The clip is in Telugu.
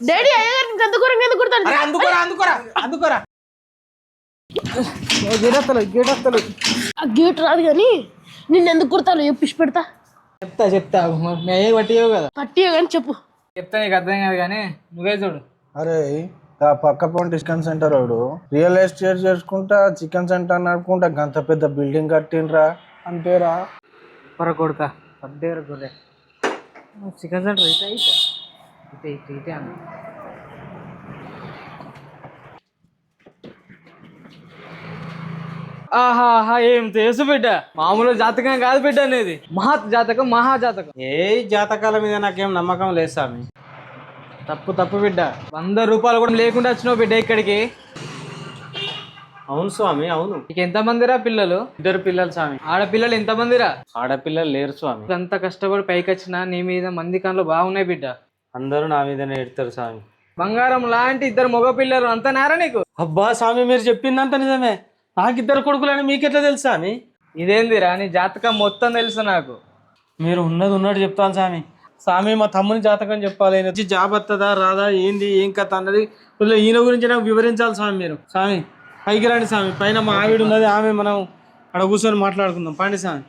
డాడీ అయ్యగారిని ఎందుకు కొడతాను? అందుకోరా ఆ గేట్ రాదు కానీ నిన్ను ఎందుకు కొడతాను చెప్పిసి పెడతా. చెప్తా ఏ పట్టియవు కదా. పట్టియో కానీ చెప్పు. చెప్తా నీకు అర్థం కాదు కానీ నువ్వే చూడు. అరే ఆ పక్క పోండి చికెన్ సెంటర్ వాడు రియల్ ఎస్టేట్ చేసుకుంటా చికెన్ సెంటర్ నడుపుకుంటా గంత పెద్ద బిల్డింగ్ కట్టిండ్రా అంతేరా. పొర కొడుక పద్దేరు గొర్రె చికెన్ సెంటర్ ఇటే అన్న. ఆహాహా ఏం తెలుసు బిడ్డ, మామూలు జాతకం కాదు బిడ్డ అనేది జాతకం మహాజాతకం. ఏ జాతకాల మీద నాకేం నమ్మకం లేదు స్వామి. తప్పు బిడ్డ, 100 రూపాయలు కూడా లేకుండా వచ్చినావు బిడ్డ ఇక్కడికి. అవును స్వామి అవును. నీకు ఎంతమందిరా పిల్లలు? 2 పిల్లలు స్వామి. ఆడపిల్లలు ఎంతమందిరా? ఆడపిల్లలు లేరు స్వామి. అంత కష్టపడి పైకి వచ్చినా నీ మీద మంది కళ్ళు బాగున్నాయి బిడ్డ. అందరూ నా మీదనే ఎడతారు స్వామి. బంగారం లాంటి 2 మగ పిల్లలు అంత నేరా నీకు? అబ్బా స్వామి మీరు చెప్పిందంత నిజమే. నాకు 2 కొడుకులని మీకెట్లా తెలుసు స్వామి? ఇదేందిరా నీ జాతకం మొత్తం తెలుసు నాకు. మీరు ఉన్నది ఉన్నట్టు చెప్తాను స్వామి. స్వామి మా తమ్ముని జాతకం చెప్పాలి, జాబ్ వస్తుందా రాదా ఏంది ఏం కథ అన్నది ఈయన గురించి నాకు వివరించాలి స్వామి. మీరు స్వామి పైకి రండి స్వామి, పైన మా ఆవిడ ఉన్నది, ఆమె మనం అక్కడ కూర్చొని మాట్లాడుకుందాం పండి స్వామి.